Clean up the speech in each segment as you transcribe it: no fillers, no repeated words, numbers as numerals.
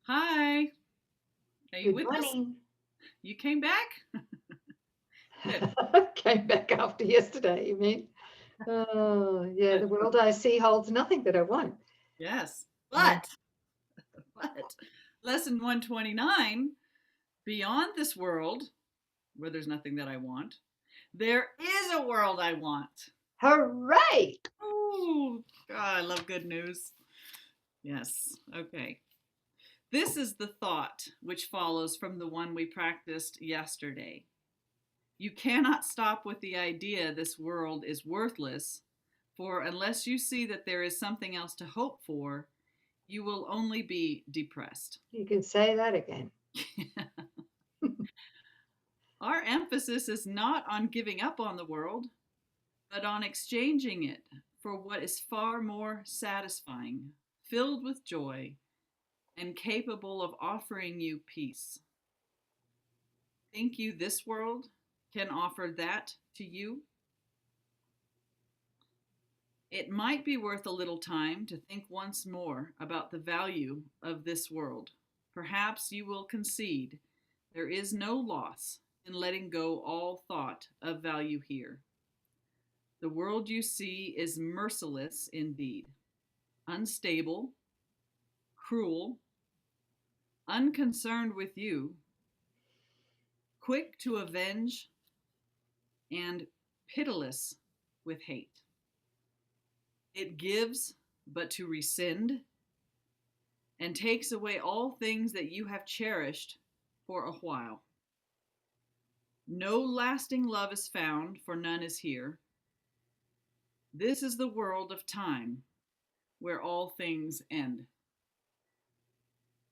Hi, are you Good with us? morning. You came back? Good. Came back after yesterday, you mean? Oh, yeah, Good. the world I see holds nothing that I want. Yes. Mm. But lesson 129, beyond this world where there's nothing that I want, there is a world I want. Hooray! Oh, God, I love good news. Yes. Okay. This is the thought which follows from the one we practiced yesterday. You cannot stop with the idea this world is worthless, for unless you see that there is something else to hope for, you will only be depressed. You can say that again. Our emphasis is not on giving up on the world, but on exchanging it for what is far more satisfying, filled with joy, and capable of offering you peace. Think you this world can offer that to you? It might be worth a little time to think once more about the value of this world. Perhaps you will concede there is no loss in letting go all thought of value here. The world you see is merciless indeed, unstable, cruel, unconcerned with you, quick to avenge, and pitiless with hate. It gives but to rescind, and takes away all things that you have cherished for a while. No lasting love is found, for none is here. This is the world of time, where all things end.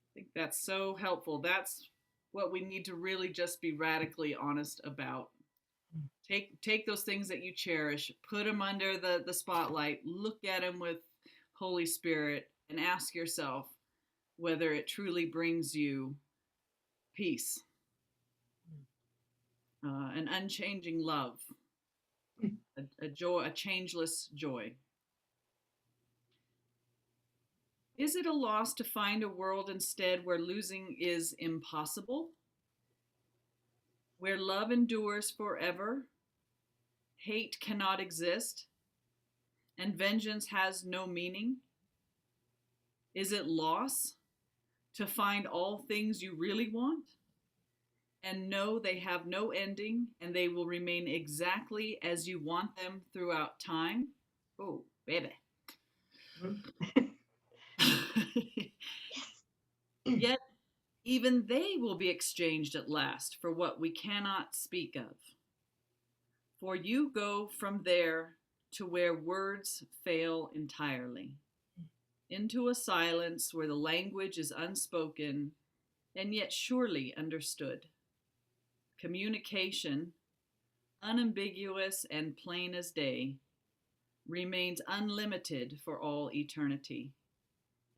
I think that's so helpful. That's what we need to really just be radically honest about. Take those things that you cherish, put them under the spotlight, look at them with Holy Spirit, and ask yourself whether it truly brings you peace, an unchanging love, a joy, a changeless joy. Is it a loss to find a world instead where losing is impossible, where love endures forever, hate cannot exist, and vengeance has no meaning? Is it loss to find all things you really want and know they have no ending and they will remain exactly as you want them throughout time? Oh, baby. Yet even they will be exchanged at last for what we cannot speak of. For you go from there to where words fail entirely, into a silence where the language is unspoken and yet surely understood. Communication, unambiguous and plain as day, remains unlimited for all eternity.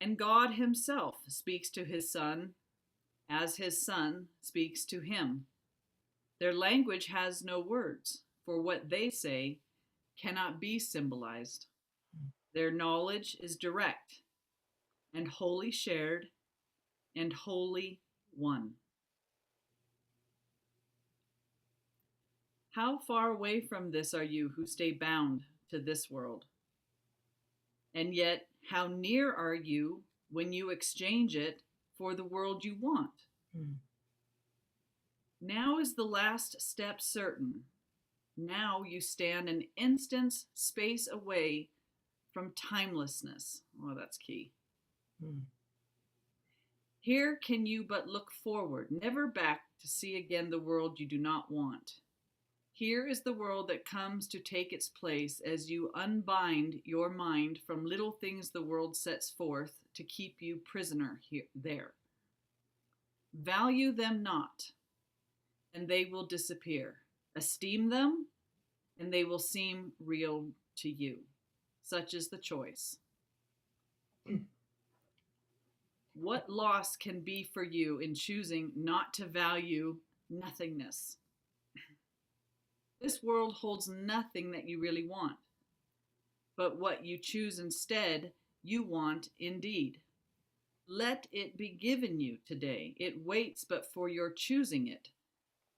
And God Himself speaks to His Son as His Son speaks to Him. Their language has no words, for what they say cannot be symbolized. Their knowledge is direct and wholly shared and wholly one. How far away from this are you who stay bound to this world? And yet, how near are you when you exchange it for the world you want? Now is the last step certain. Now you stand an instant's space away from timelessness. Oh, that's key. Here can you but look forward, never back to see again the world you do not want. Here is the world that comes to take its place as you unbind your mind from little things the world sets forth to keep you prisoner there. Value them not, and they will disappear. Esteem them, and they will seem real to you. Such is the choice. What loss can be for you in choosing not to value nothingness? This world holds nothing that you really want, but what you choose instead, you want indeed. Let it be given you today. It waits but for your choosing it,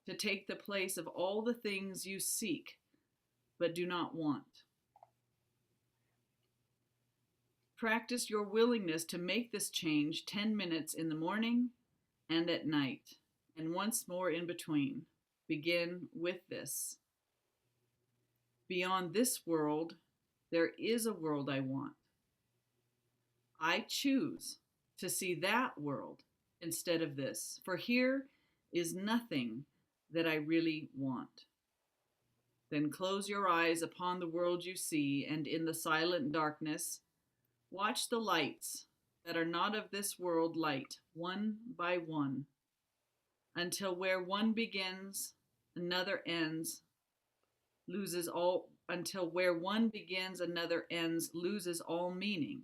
to take the place of all the things you seek but do not want. Practice your willingness to make this change 10 minutes in the morning and at night, and once more in between. Begin with this. Beyond this world, there is a world I want. I choose to see that world instead of this, for here is nothing that I really want. Then close your eyes upon the world you see, and in the silent darkness, watch the lights that are not of this world light, one by one, until where one begins, another ends, loses all, until where one begins, another ends, loses all meaning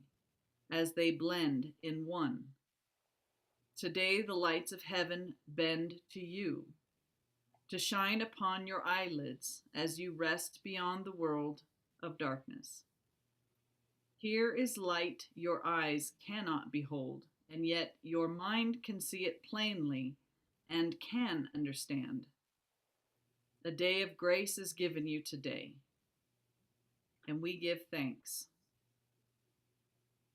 as they blend in one. Today the lights of heaven bend to you, to shine upon your eyelids as you rest beyond the world of darkness. Here is light your eyes cannot behold, and yet your mind can see it plainly and can understand. A day of grace is given you today, and we give thanks.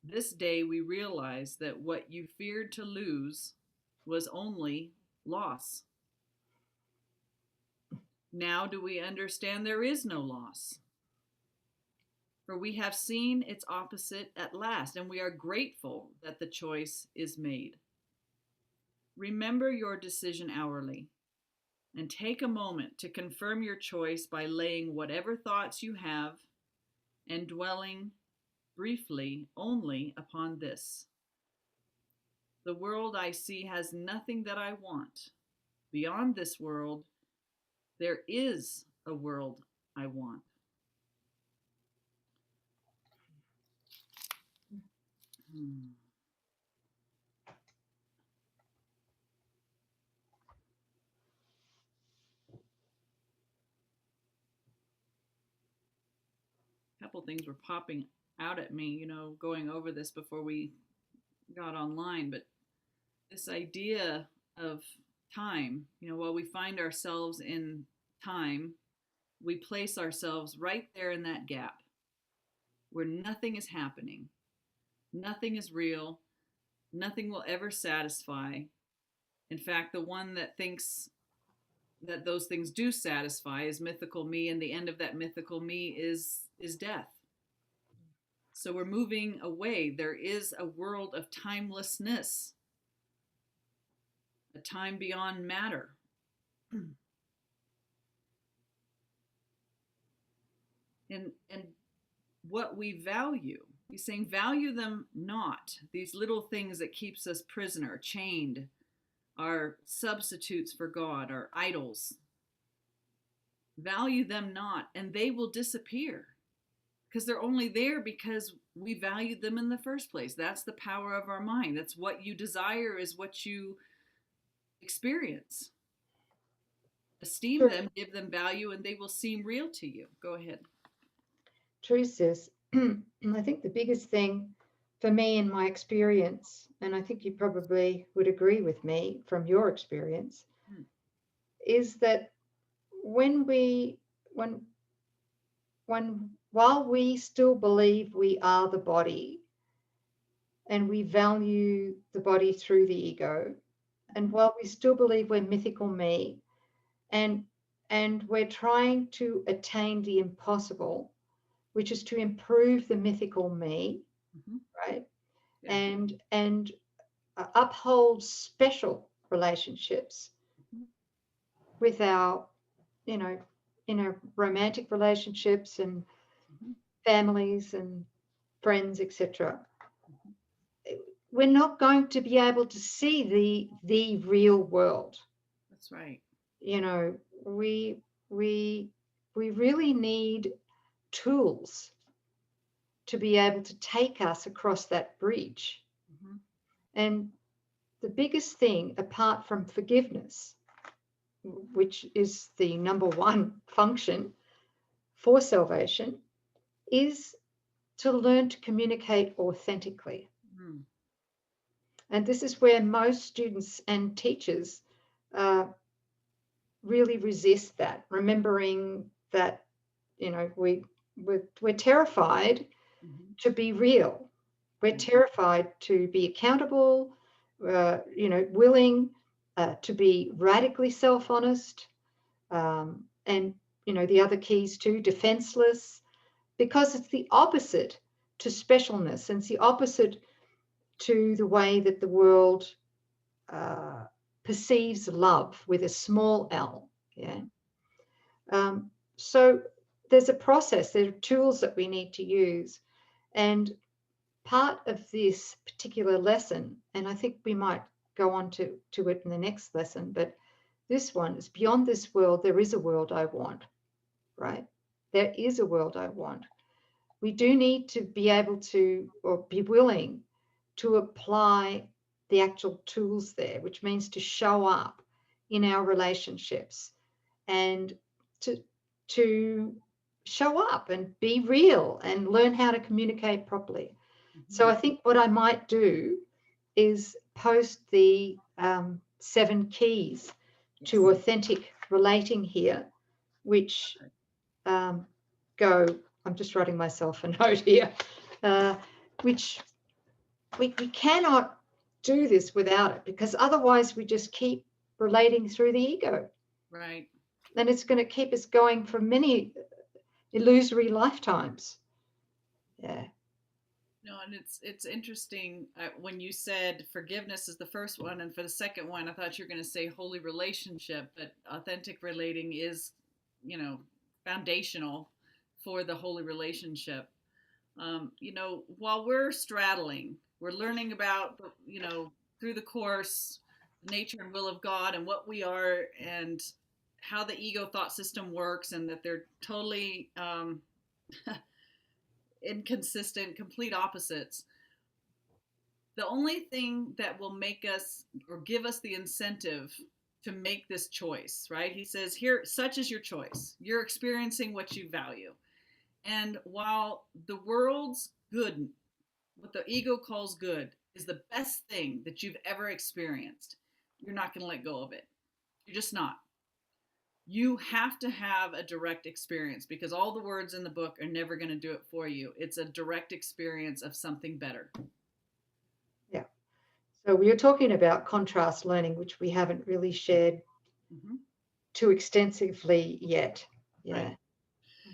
This day we realize that what you feared to lose was only loss. Now do we understand there is no loss, for we have seen its opposite at last, and we are grateful that the choice is made. Remember your decision hourly, and take a moment to confirm your choice by laying whatever thoughts you have and dwelling briefly only upon this. The world I see has nothing that I want. Beyond this world, there is a world I want. A couple things were popping out at me, going over this before we got online, but this idea of time, while we find ourselves in time, we place ourselves right there in that gap where nothing is happening, nothing is real, nothing will ever satisfy. In fact, the one that thinks that those things do satisfy is mythical me, and the end of that mythical me is death. So we're moving away. There is a world of timelessness, a time beyond matter. And what we value, he's saying, value them not, these little things that keeps us prisoner, chained, are substitutes for God, are idols. Value them not, and they will disappear, because they're only there because we valued them in the first place. That's the power of our mind. That's what you desire is what you experience. Esteem them, give them value, and they will seem real to you. Go ahead. True, sis. I think the biggest thing for me in my experience, and I think you probably would agree with me from your experience, is that while we still believe we are the body and we value the body through the ego, and while we still believe we're mythical me, and we're trying to attain the impossible, which is to improve the mythical me, right? Yeah. And uphold special relationships with our, in our romantic relationships and families and friends, etc. We're not going to be able to see the real world. That's right. We really need tools to be able to take us across that bridge. And the biggest thing, apart from forgiveness, which is the number one function for salvation, is to learn to communicate authentically. And this is where most students and teachers really resist that, remembering that, you know, we're terrified to be real. We're terrified to be accountable, you know, willing to be radically self-honest, and, you know, the other keys too, defenseless, because it's the opposite to specialness, and it's the opposite to the way that the world perceives love with a small l. Yeah. So there's a process, there are tools that we need to use. And part of this particular lesson, and I think we might go on to it in the next lesson, but this one is beyond this world, there is a world I want, right? There is a world I want. We do need to be able to, or be willing to apply the actual tools there, which means to show up in our relationships and to show up and be real and learn how to communicate properly. So I think what I might do is post the 7 keys to authentic relating here, which go, I'm just writing myself a note here, which we cannot do this without it, because otherwise we just keep relating through the ego. Right. And it's going to keep us going for many illusory lifetimes. Yeah. No, and it's interesting when you said forgiveness is the first one, and for the second one, I thought you were going to say holy relationship, but authentic relating is, you know, foundational for the holy relationship. You know, while we're straddling, we're learning about, you know, through the course, the nature and will of God and what we are and how the ego thought system works, and that they're totally inconsistent, complete opposites. The only thing that will make us or give us the incentive to make this choice, right? He says, here, such is your choice. You're experiencing what you value. And while the world's good, what the ego calls good, is the best thing that you've ever experienced, you're not going to let go of it. You're just not. You have to have a direct experience, because all the words in the book are never going to do it for you. It's a direct experience of something better. Yeah. So we are talking about contrast learning, which we haven't really shared too extensively yet. Yeah. Right.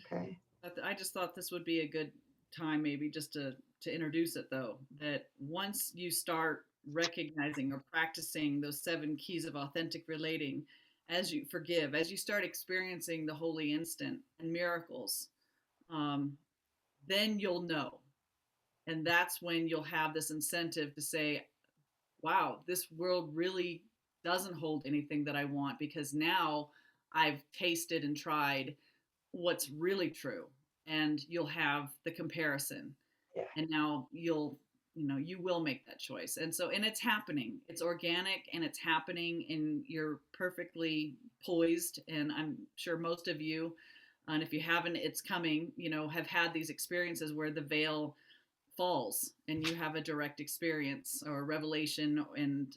Okay. I just thought this would be a good time maybe just to introduce it, though, that once you start recognizing or practicing those 7 keys of authentic relating, as you forgive, as you start experiencing the holy instant and miracles, then you'll know. And that's when you'll have this incentive to say, wow, this world really doesn't hold anything that I want, because now I've tasted and tried what's really true. And you'll have the comparison. Yeah. And now you will make that choice. And so, and it's happening. It's organic and it's happening, and you're perfectly poised. And I'm sure most of you, and if you haven't, it's coming, you know, have had these experiences where the veil falls and you have a direct experience or a revelation and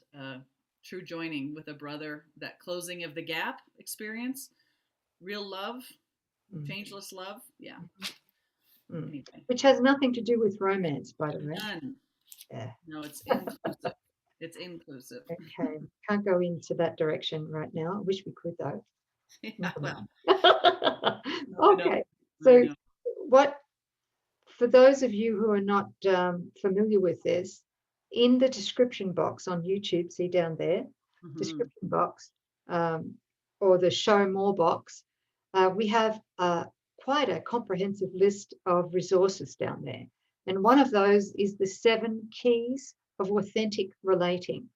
true joining with a brother, that closing of the gap experience, real love, changeless love. Yeah. Anyway. Which has nothing to do with romance, by the way. None. Yeah. No, it's inclusive. It's inclusive. Okay. Can't go into that direction right now. I wish we could, though. Yeah, well. Okay. So what, for those of you who are not familiar with this, in the description box on YouTube, see down there, description box, or the show more box, we have quite a comprehensive list of resources down there. And one of those is the 7 keys of authentic relating.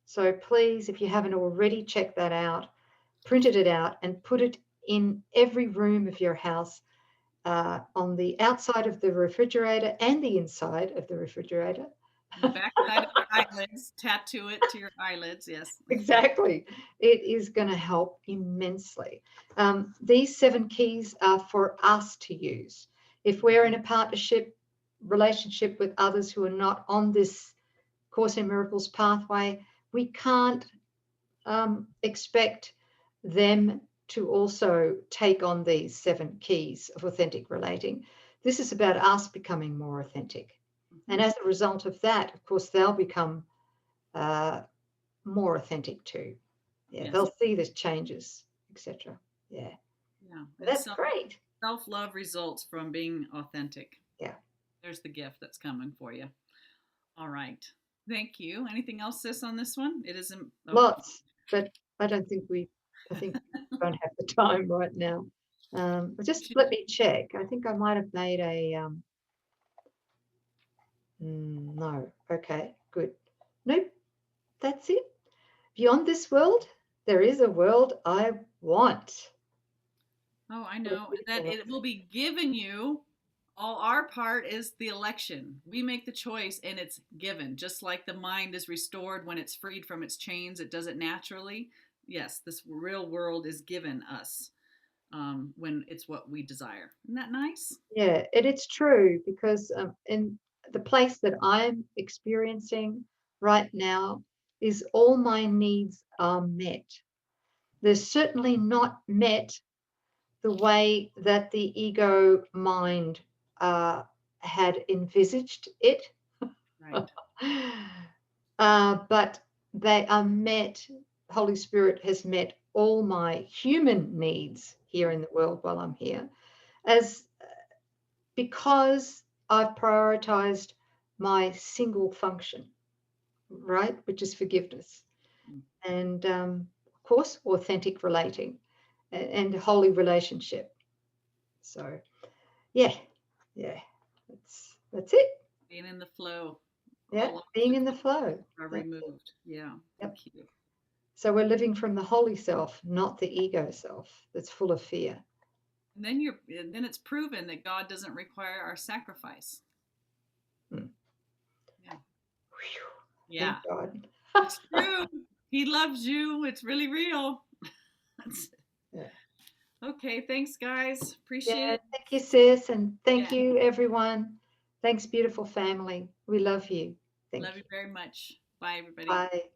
So please, if you haven't already, check that out, printed it out, and put it in every room of your house, on the outside of the refrigerator and the inside of the refrigerator. The backside of your eyelids, tattoo it to your eyelids, yes. Exactly. It is going to help immensely. These 7 keys are for us to use. If we're in a partnership relationship with others who are not on this Course in Miracles pathway, we can't expect them to also take on these 7 keys of authentic relating. This is about us becoming more authentic. Mm-hmm. And as a result of that, of course, they'll become more authentic too. Yeah, Yes. they'll see the changes, etc. Yeah. Yeah. That's great. Self-love results from being authentic. Yeah. There's the gift that's coming for you. All right. Thank you. Anything else, sis, on this one? It isn't Lots, but I think we don't have the time right now. Just let me check. I think I might have made a no. Okay, good. Nope, that's it. Beyond this world, there is a world I want. Oh, I know that it will be given you. All our part is the election. We make the choice and it's given. Just like the mind is restored when it's freed from its chains, it does it naturally. Yes, this real world is given us when it's what we desire. Isn't that nice? Yeah, and it's true because in the place that I'm experiencing right now is all my needs are met. They're certainly not met the way that the ego mind had envisaged it. Right. But they are met, Holy Spirit has met all my human needs here in the world while I'm here, as because I've prioritized my single function, right, which is forgiveness. And of course, authentic relating and holy relationship. So, yeah, that's it. Being in the flow. Yeah, being in the flow. Are removed. Yeah. Yep. Thank you. So we're living from the holy self, not the ego self that's full of fear. And then it's proven that God doesn't require our sacrifice. Hmm. Yeah. Whew. Yeah. Thank God. It's true. He loves you. It's really real. Yeah. Okay. Thanks, guys. Appreciate Yeah, it. thank you, sis, and thank Yeah. you, everyone. Thanks, beautiful family. We love you. Thank Love you you. very much. Bye, everybody. Bye.